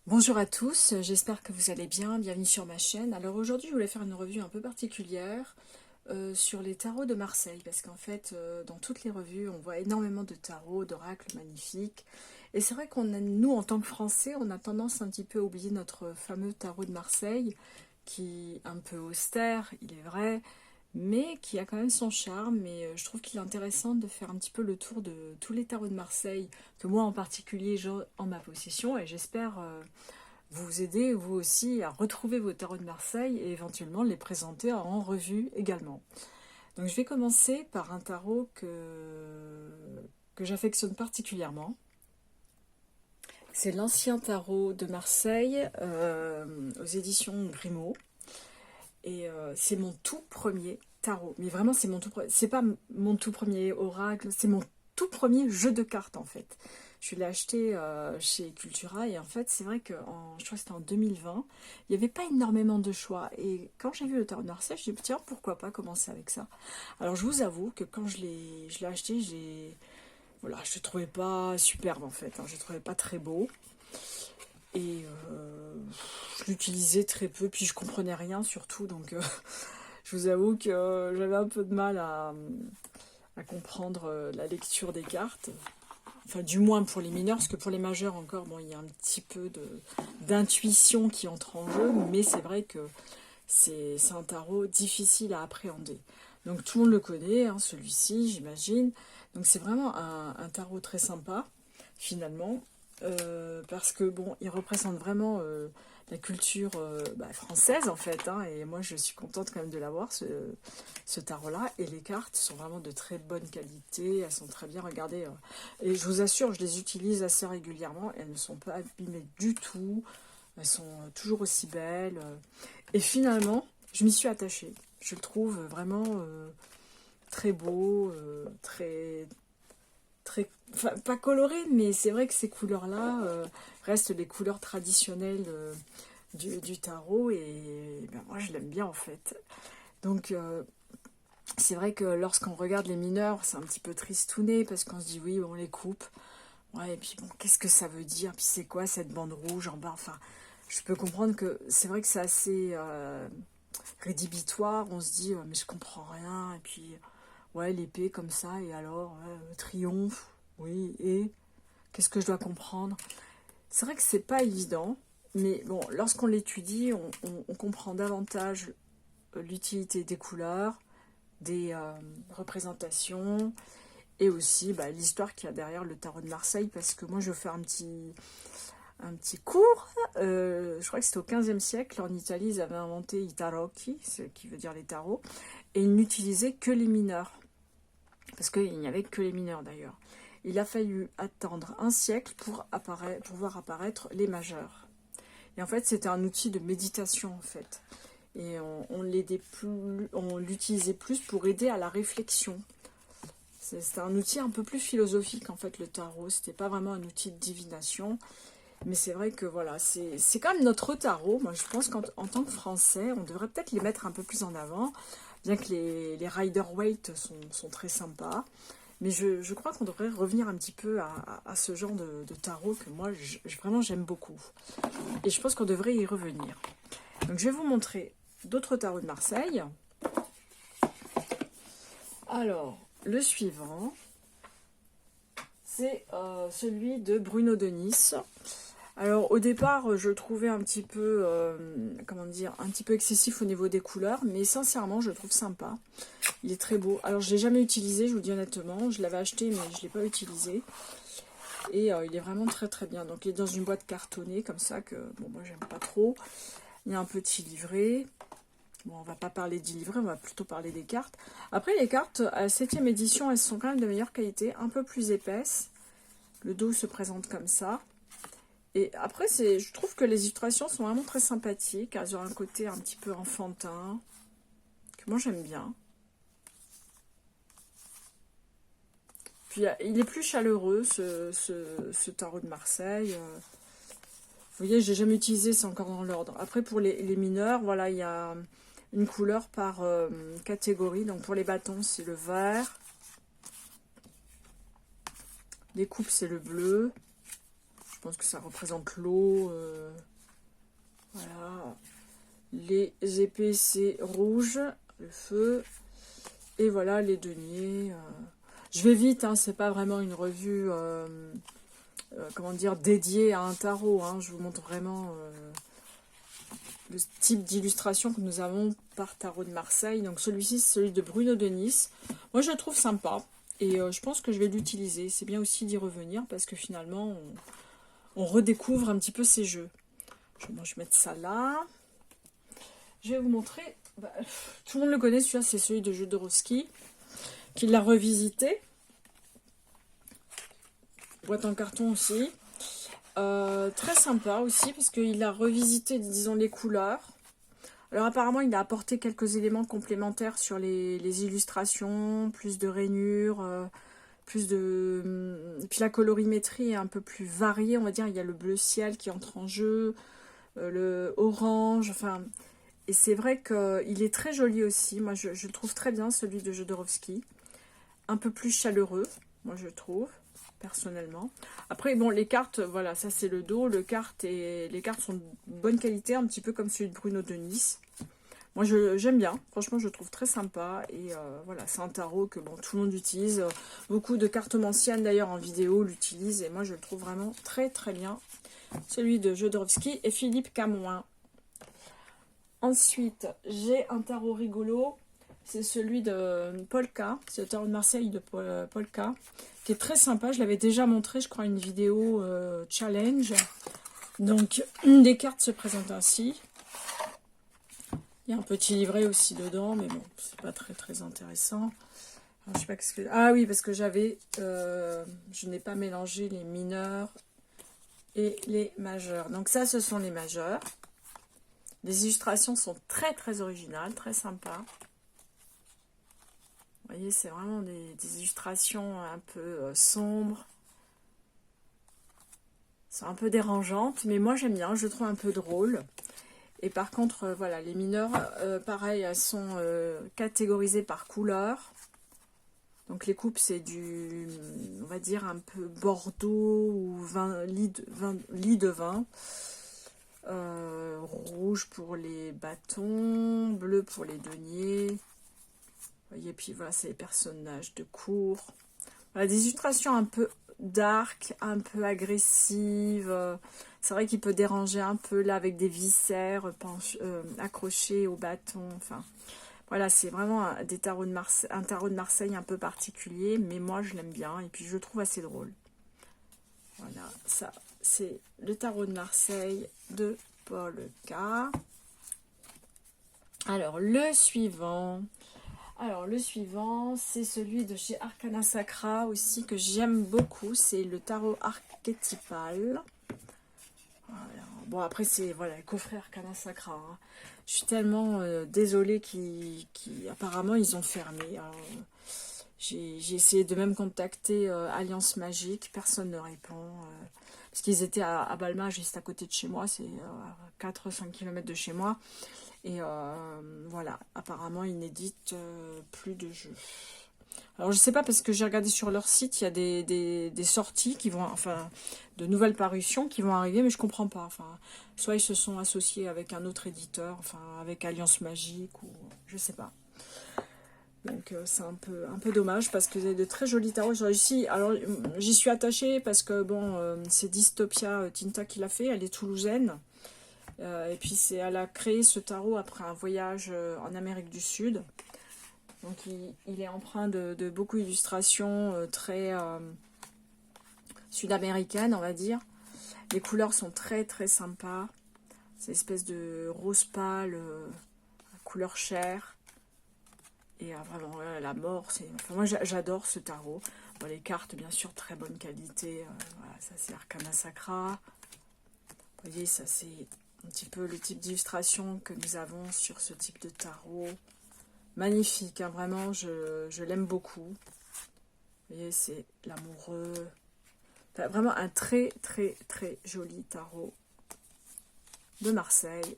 Bonjour à tous, j'espère que vous allez bien, bienvenue sur ma chaîne. Alors aujourd'hui je voulais faire une revue un peu particulière sur les tarots de Marseille, parce qu'en fait dans toutes les revues on voit énormément de tarots, d'oracles magnifiques. Et c'est vrai nous en tant que Français on a tendance un petit peu à oublier notre fameux tarot de Marseille, qui est un peu austère, il est vrai, mais qui a quand même son charme. Et je trouve qu'il est intéressant de faire un petit peu le tour de tous les tarots de Marseille, que moi en particulier j'ai en ma possession, et j'espère vous aider vous aussi à retrouver vos tarots de Marseille et éventuellement les présenter en revue également. Donc je vais commencer par un tarot que j'affectionne particulièrement. C'est l'ancien tarot de Marseille aux éditions Grimaud. Et c'est mon tout premier tarot. Mais vraiment, c'est mon tout premier. C'est pas mon tout premier oracle, c'est mon tout premier jeu de cartes en fait. Je l'ai acheté chez Cultura et en fait, c'est vrai que je crois que c'était en 2020, il n'y avait pas énormément de choix. Et quand j'ai vu le tarot de Marseille, je me suis dit, tiens, pourquoi pas commencer avec ça. Alors, je vous avoue que quand je l'ai acheté, voilà, je ne trouvais pas superbe en fait. Je ne trouvais pas très beau. Et je l'utilisais très peu, puis je comprenais rien surtout, donc je vous avoue que j'avais un peu de mal à comprendre la lecture des cartes. Enfin, du moins pour les mineurs, parce que pour les majeurs encore, bon, il y a un petit peu d'intuition qui entre en jeu, mais c'est vrai que c'est un tarot difficile à appréhender. Donc tout le monde le connaît, hein, celui-ci, j'imagine. Donc c'est vraiment un tarot très sympa, finalement, parce que bon, il représente vraiment la culture française en fait, hein, et moi je suis contente quand même de l'avoir ce tarot-là. Et les cartes sont vraiment de très bonne qualité, elles sont très bien regardées, et je vous assure, je les utilise assez régulièrement, elles ne sont pas abîmées du tout, elles sont toujours aussi belles. Et finalement, je m'y suis attachée. Je le trouve vraiment très beau, très, enfin, pas coloré, mais c'est vrai que ces couleurs-là restent les couleurs traditionnelles du tarot, et ben, moi je l'aime bien en fait. Donc c'est vrai que lorsqu'on regarde les mineurs, c'est un petit peu tristouné parce qu'on se dit oui, on les coupe. Ouais, et puis bon, qu'est-ce que ça veut dire? Puis c'est quoi cette bande rouge en bas? Enfin, je peux comprendre que c'est vrai que c'est assez rédhibitoire. On se dit, mais je comprends rien. Et puis, ouais, l'épée comme ça, et alors, ouais, triomphe, oui, et qu'est-ce que je dois comprendre? C'est vrai que c'est pas évident, mais bon, lorsqu'on l'étudie, on comprend davantage l'utilité des couleurs, des représentations, et aussi l'histoire qu'il y a derrière le tarot de Marseille, parce que moi je vais faire un petit cours. Je crois que c'était au XVe siècle, en Italie ils avaient inventé i tarocchi, ce qui veut dire les tarots, et ils n'utilisaient que les mineurs, parce qu'il n'y avait que les mineurs d'ailleurs. Il a fallu attendre un siècle pour voir apparaître les majeurs. Et en fait, c'était un outil de méditation en fait. Et on l'utilisait plus pour aider à la réflexion. C'était un outil un peu plus philosophique en fait, le tarot. C'était pas vraiment un outil de divination. Mais c'est vrai que voilà, c'est quand même notre tarot. Moi, je pense qu'en tant que Français, on devrait peut-être les mettre un peu plus en avant. Bien que les Rider-Waite sont très sympas. Mais je crois qu'on devrait revenir un petit peu à ce genre de tarot que moi, vraiment, j'aime beaucoup. Et je pense qu'on devrait y revenir. Donc, je vais vous montrer d'autres tarots de Marseille. Alors, le suivant, c'est celui de Bruno de Nice. Alors au départ, je le trouvais un petit peu, comment dire, un petit peu excessif au niveau des couleurs, mais sincèrement, je le trouve sympa. Il est très beau. Alors je l'ai jamais utilisé, je vous dis honnêtement, je l'avais acheté, mais je l'ai pas utilisé. Et il est vraiment très très bien. Donc il est dans une boîte cartonnée comme ça que, bon, moi j'aime pas trop. Il y a un petit livret. Bon, on va pas parler du livret, on va plutôt parler des cartes. Après, les cartes à la 7e édition, elles sont quand même de meilleure qualité, un peu plus épaisses. Le dos se présente comme ça. Et après, je trouve que les illustrations sont vraiment très sympathiques. Elles ont un côté un petit peu enfantin, que moi j'aime bien. Puis il est plus chaleureux, ce tarot de Marseille. Vous voyez, je l'ai jamais utilisé, c'est encore dans l'ordre. Après, pour les mineurs, voilà, il y a une couleur par catégorie. Donc pour les bâtons, c'est le vert. Les coupes, c'est le bleu. pense que ça représente l'eau. Voilà. Les épées, c'est rouge, le feu. Et voilà, les deniers. Je vais vite, hein, c'est pas vraiment une revue, comment dire, dédiée à un tarot. Hein. Je vous montre vraiment le type d'illustration que nous avons par Tarot de Marseille. Donc celui-ci, c'est celui de Bruno de Nice. Moi, je le trouve sympa. Et je pense que je vais l'utiliser. C'est bien aussi d'y revenir parce que finalement, on redécouvre un petit peu ces jeux. Je vais mettre ça là. Je vais vous montrer. Bah, tout le monde le connaît, celui-là, c'est celui de Jodorowsky, qui l'a revisité. Boîte en carton aussi. Très sympa aussi, parce qu'il a revisité, disons, les couleurs. Alors apparemment, il a apporté quelques éléments complémentaires sur les illustrations, plus de rainures, plus de... Puis la colorimétrie est un peu plus variée, on va dire. Il y a le bleu ciel qui entre en jeu, le orange, enfin... Et c'est vrai qu'il est très joli aussi. Moi, je le trouve très bien, celui de Jodorowsky. Un peu plus chaleureux, moi, je trouve, personnellement. Après, bon, les cartes, voilà, ça, c'est le dos. Les cartes sont de bonne qualité, un petit peu comme celui de Bruno de Nice. Moi, j'aime bien. Franchement, je le trouve très sympa. Et voilà, c'est un tarot que, bon, tout le monde utilise. Beaucoup de cartomanciennes, d'ailleurs, en vidéo, l'utilisent. Et moi, je le trouve vraiment très, très bien. Celui de Jodorowsky et Philippe Camoin. Ensuite, j'ai un tarot rigolo, c'est celui de Polka, c'est le tarot de Marseille de Polka, qui est très sympa. Je l'avais déjà montré, je crois, une vidéo challenge. Donc, une des cartes se présente ainsi. Il y a un petit livret aussi dedans, mais bon, c'est pas très très intéressant. Alors, je sais pas ce que... Ah oui, parce que je n'ai pas mélangé les mineurs et les majeurs. Donc ça, ce sont les majeurs. Les illustrations sont très très originales, très sympas. Vous voyez, c'est vraiment des illustrations un peu sombres. C'est un peu dérangeantes, mais moi j'aime bien, je le trouve un peu drôle. Et par contre, voilà, les mineurs, pareil, elles sont catégorisées par couleur. Donc les coupes, c'est du, on va dire, un peu bordeaux ou lit de vin. Rouge pour les bâtons, bleu pour les deniers. Vous voyez, puis voilà, c'est les personnages de cour. Voilà, des illustrations un peu dark, un peu agressives. C'est vrai qu'il peut déranger un peu là avec des viscères accrochés au bâton. Enfin, voilà, c'est vraiment un tarot de Marseille un peu particulier, mais moi je l'aime bien et puis je le trouve assez drôle. Voilà, ça. C'est le tarot de Marseille de Polka. Alors, le suivant, c'est celui de chez Arcana Sacra aussi, que j'aime beaucoup. C'est le tarot archétypal. Voilà. Bon, après, c'est voilà, le coffret Arcana Sacra. Hein. Je suis tellement désolée apparemment, ils ont fermé. J'ai essayé de même contacter Alliance Magique. Personne ne répond. Parce qu'ils étaient à Balma, juste à côté de chez moi, c'est 4-5 km de chez moi. Et voilà, apparemment, ils n'éditent plus de jeux. Alors, je sais pas, parce que j'ai regardé sur leur site, il y a des sorties qui vont, enfin, de nouvelles parutions qui vont arriver, mais je comprends pas. Enfin, soit ils se sont associés avec un autre éditeur, enfin, avec Alliance Magique, ou je sais pas. Donc c'est un peu dommage parce que c'est de très jolis tarots. Ici, alors j'y suis attachée parce que bon, c'est Dystopia Tinta qui l'a fait, elle est toulousaine. Et puis elle a créé ce tarot après un voyage en Amérique du Sud. Donc il est empreint de beaucoup d'illustrations très sud-américaines, on va dire. Les couleurs sont très très sympas. C'est une espèce de rose pâle, couleur chair. Et vraiment, la mort, c'est... Enfin, moi, j'adore ce tarot. Bon, les cartes, bien sûr, très bonne qualité. Voilà, ça, c'est Arcana Sacra. Vous voyez, ça, c'est un petit peu le type d'illustration que nous avons sur ce type de tarot. Magnifique, hein, vraiment, je l'aime beaucoup. Vous voyez, c'est l'amoureux. Enfin, vraiment un très, très, très joli tarot de Marseille.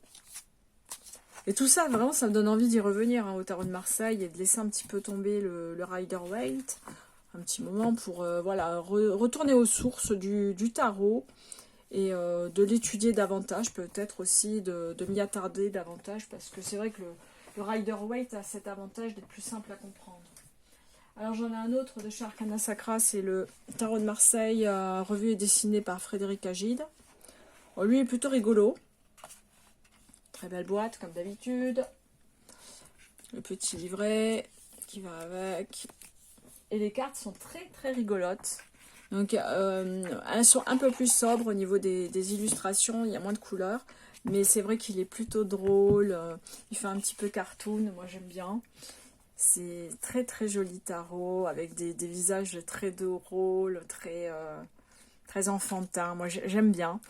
Et tout ça, vraiment, ça me donne envie d'y revenir hein, au tarot de Marseille et de laisser un petit peu tomber le Rider-Waite un petit moment pour voilà, retourner aux sources du tarot et de l'étudier davantage, peut-être aussi de m'y attarder davantage, parce que c'est vrai que le Rider-Waite a cet avantage d'être plus simple à comprendre. Alors j'en ai un autre de chez Arcana Sacra, c'est le Tarot de Marseille, revu et dessiné par Frédéric Agide. Bon, lui est plutôt rigolo. Très belle boîte comme d'habitude. Le petit livret qui va avec. Et les cartes sont très très rigolotes. Donc elles sont un peu plus sobres au niveau des illustrations, il y a moins de couleurs. Mais c'est vrai qu'il est plutôt drôle, il fait un petit peu cartoon, moi j'aime bien. C'est très très joli tarot, avec des visages très drôles, très enfantins. Moi j'aime bien.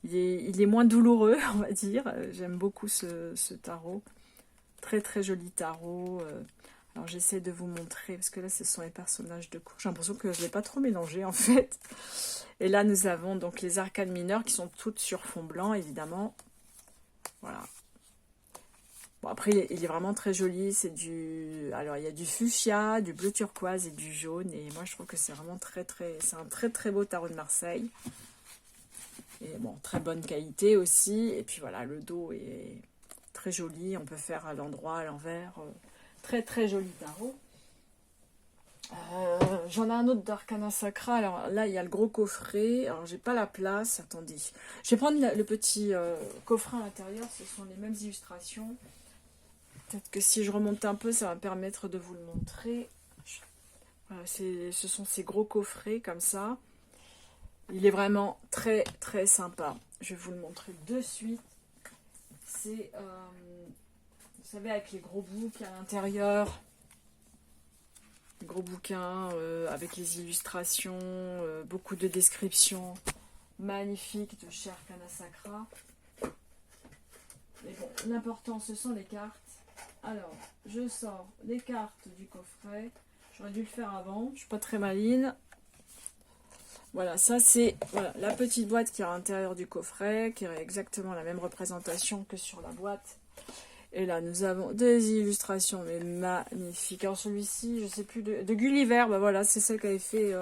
Il est moins douloureux, on va dire. J'aime beaucoup ce tarot. Très très joli tarot. Alors j'essaie de vous montrer, parce que là ce sont les personnages de cours. J'ai l'impression que je ne l'ai pas trop mélangé en fait. Et là nous avons donc les arcanes mineures qui sont toutes sur fond blanc évidemment. Voilà. Bon après il est vraiment très joli. C'est du... Alors il y a du fuchsia, du bleu turquoise et du jaune. Et moi je trouve que c'est vraiment c'est un très très beau tarot de Marseille. Et bon, très bonne qualité aussi. Et puis voilà, le dos est très joli. On peut faire à l'endroit, à l'envers. Très très joli tarot. J'en ai un autre d'Arcana Sacra. Alors là, il y a le gros coffret. Alors, j'ai pas la place. Attendez. Je vais prendre le petit coffret à l'intérieur. Ce sont les mêmes illustrations. Peut-être que si je remonte un peu, ça va me permettre de vous le montrer. Voilà, ce sont ces gros coffrets comme ça. Il est vraiment très très sympa. Je vais vous le montrer de suite. C'est, vous savez, avec les gros bouquins à l'intérieur. Les gros bouquins avec les illustrations, beaucoup de descriptions magnifiques de chez Arcana Sacra. Mais bon, l'important, ce sont les cartes. Alors, je sors les cartes du coffret. J'aurais dû le faire avant. Je suis pas très maline. Voilà, ça c'est la petite boîte qui est à l'intérieur du coffret, qui a exactement la même représentation que sur la boîte. Et là, nous avons des illustrations mais magnifiques. Alors celui-ci, je sais plus, de Gulliver, bah voilà, c'est celle qui avait fait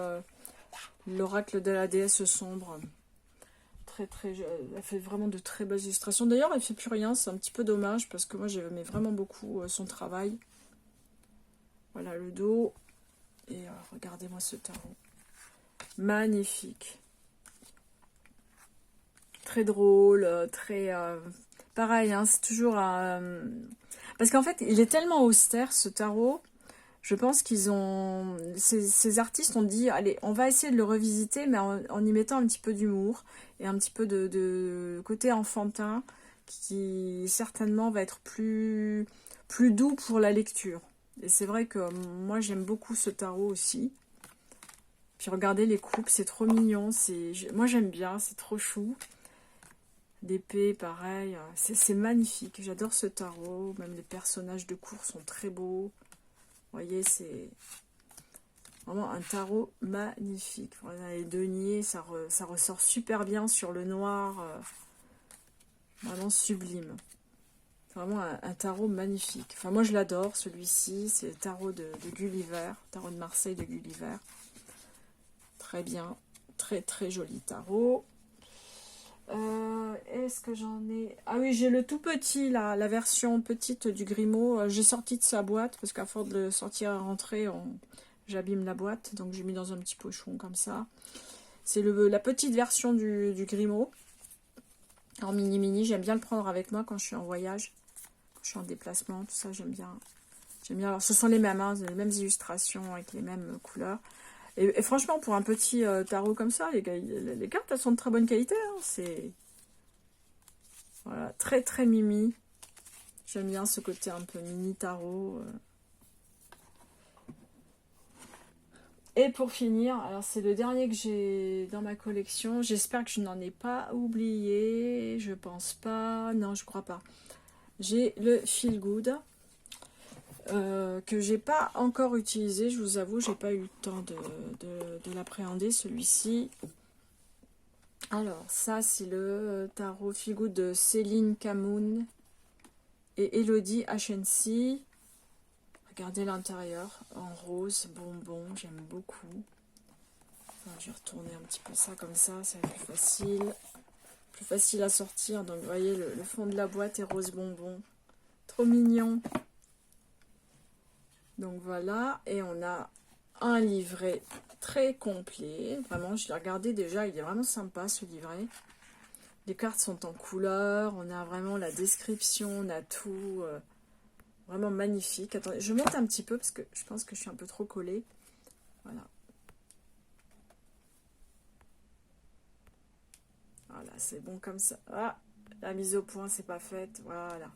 l'oracle de la déesse sombre. Elle fait vraiment de très belles illustrations. D'ailleurs, elle fait plus rien, c'est un petit peu dommage, parce que moi j'aimais vraiment beaucoup son travail. Voilà le dos. Et regardez-moi ce tarot. Magnifique. Très drôle, très... pareil, hein, c'est toujours un... Parce qu'en fait, il est tellement austère, ce tarot. Je pense qu'ils ont... Ces artistes ont dit, allez, on va essayer de le revisiter, mais en y mettant un petit peu d'humour et un petit peu de côté enfantin, qui certainement va être plus doux pour la lecture. Et c'est vrai que moi, j'aime beaucoup ce tarot aussi. Puis regardez les coupes, c'est trop mignon. Moi, j'aime bien, c'est trop chou. D'épée, pareil. C'est magnifique. J'adore ce tarot. Même les personnages de cours sont très beaux. Vous voyez, c'est vraiment un tarot magnifique. Voilà, les deniers, ça ressort super bien sur le noir. Vraiment sublime. C'est vraiment un tarot magnifique. Enfin, moi, je l'adore, celui-ci. C'est le tarot de Gulliver. Tarot de Marseille de Gulliver. Très bien. Très, très joli tarot. Est-ce que j'en ai... Ah oui, j'ai le tout petit, là, la version petite du Grimaud. J'ai sorti de sa boîte, parce qu'à force de le sortir et rentrer, j'abîme la boîte. Donc j'ai mis dans un petit pochon comme ça. C'est la petite version du Grimaud. En mini-mini, j'aime bien le prendre avec moi quand je suis en voyage. Quand je suis en déplacement, tout ça, j'aime bien. J'aime bien. Alors ce sont les mêmes, hein, les mêmes illustrations avec les mêmes couleurs. Et franchement, pour un petit tarot comme ça, les cartes, elles sont de très bonne qualité. Hein. C'est voilà, très très mimi. J'aime bien ce côté un peu mini tarot. Et pour finir, alors c'est le dernier que j'ai dans ma collection. J'espère que je n'en ai pas oublié. Je pense pas. Non, je crois pas. J'ai le Feel Good. Que j'ai pas encore utilisé, je vous avoue, j'ai pas eu le temps de l'appréhender, celui-ci. Alors, ça, c'est le tarot Feel Good de Céline Camoun et Elodie HNC. Regardez l'intérieur, en rose, bonbon, j'aime beaucoup. Enfin, je vais retourner un petit peu ça comme ça va être plus facile. plus facile à sortir. Donc vous voyez, le fond de la boîte est rose bonbon. Trop mignon. Donc voilà, et on a un livret très complet. Vraiment, je l'ai regardé déjà, il est vraiment sympa ce livret. Les cartes sont en couleur, on a vraiment la description, on a tout. Vraiment magnifique. Attendez, je monte un petit peu parce que je pense que je suis un peu trop collée. Voilà. Voilà, c'est bon comme ça. Ah, la mise au point, c'est pas faite. Voilà.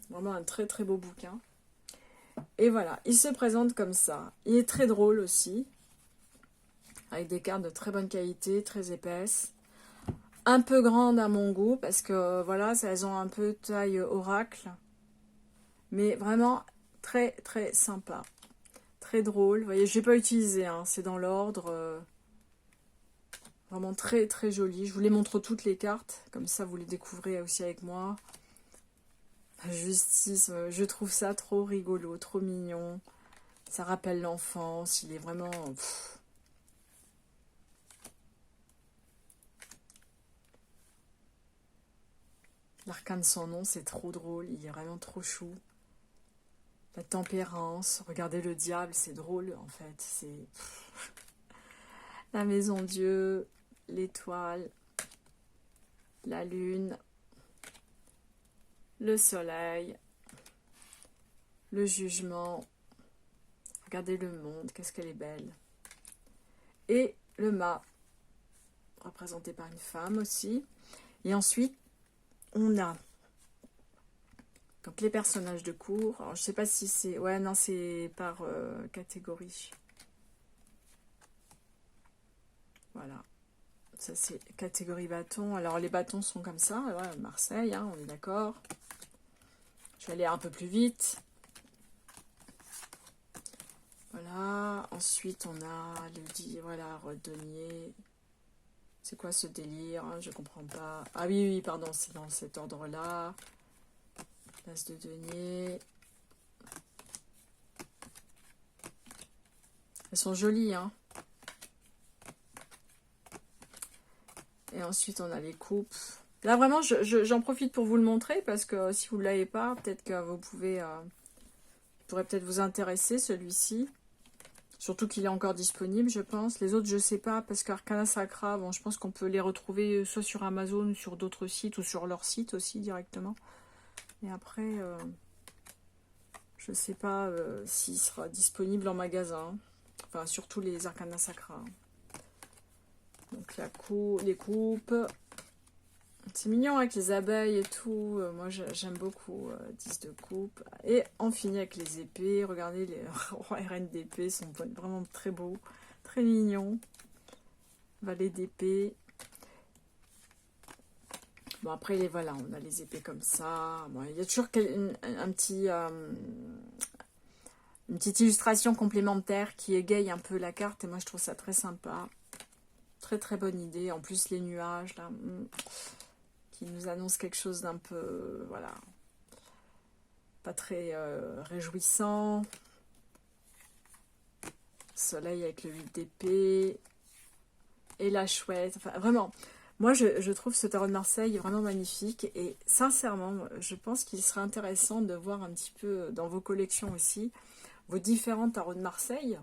Vraiment un très très beau bouquin. Et voilà, il se présente comme ça. Il est très drôle aussi. Avec des cartes de très bonne qualité, très épaisses. Un peu grande à mon goût parce que voilà, elles ont un peu taille oracle. Mais vraiment très très sympa. Très drôle. Vous voyez, je n'ai pas utilisé, hein, c'est dans l'ordre. Vraiment très très joli. Je vous les montre toutes les cartes. Comme ça, vous les découvrez aussi avec moi. Justice, je trouve ça trop rigolo, trop mignon. Ça rappelle l'enfance. Il est vraiment... L'arcane sans nom, c'est trop drôle. Il est vraiment trop chou. La tempérance. Regardez le diable, c'est drôle en fait. C'est... La maison Dieu, l'étoile, la lune, le soleil, le jugement. Regardez le monde, qu'est-ce qu'elle est belle. Et le mât, représenté par une femme aussi. Et ensuite, on a donc les personnages de cours. Alors, je sais pas si c'est... Ouais, non, c'est par catégorie. Voilà. Ça, c'est catégorie bâton. Alors, les bâtons sont comme ça. Ouais, Marseille, hein, on est d'accord. Je vais aller un peu plus vite. Voilà. Ensuite, on a le dit, voilà, redonnier. C'est quoi ce délire, hein, je comprends pas. Ah oui, oui, pardon, c'est dans cet ordre-là. L'as de denier. Elles sont jolies, hein. Et ensuite, on a les coupes. Là, vraiment, j'en profite pour vous le montrer parce que si vous ne l'avez pas, peut-être que vous pouvez... il pourrait peut-être vous intéresser, celui-ci. Surtout qu'il est encore disponible, je pense. Les autres, je sais pas, parce qu'Arcana Sacra, bon, je pense qu'on peut les retrouver soit sur Amazon, sur d'autres sites, ou sur leur site aussi, directement. Et après, je sais pas s'il sera disponible en magasin. Enfin, surtout les Arcana Sacra. Donc, les coupes. C'est mignon avec les abeilles et tout. Moi, j'aime beaucoup 10 de coupe. Et on finit avec les épées. Regardez, les rois et reines d'épée sont vraiment très beaux. Très mignons. Valet d'épée. Bon, après, voilà, on a les épées comme ça. Bon, il y a toujours un petit... une petite illustration complémentaire qui égaye un peu la carte. Et moi, je trouve ça très sympa. Très, très bonne idée. En plus, les nuages, là... qui nous annonce quelque chose d'un peu, voilà, pas très réjouissant. Soleil avec le 8 d'épée. Et la chouette. Enfin, vraiment, moi, je trouve ce tarot de Marseille vraiment magnifique. Et sincèrement, je pense qu'il serait intéressant de voir un petit peu dans vos collections aussi, vos différents tarots de Marseille.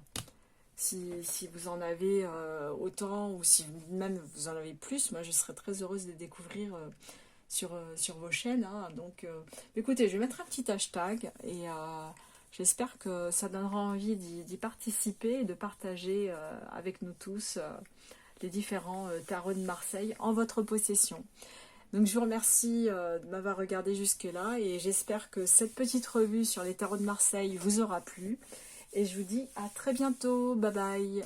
Si vous en avez autant ou si même vous en avez plus, moi je serais très heureuse de les découvrir sur vos chaînes. Hein. Donc écoutez, je vais mettre un petit hashtag et j'espère que ça donnera envie d'y participer et de partager avec nous tous les différents tarots de Marseille en votre possession. Donc je vous remercie de m'avoir regardé jusque là et j'espère que cette petite revue sur les tarots de Marseille vous aura plu. Et je vous dis à très bientôt. Bye bye.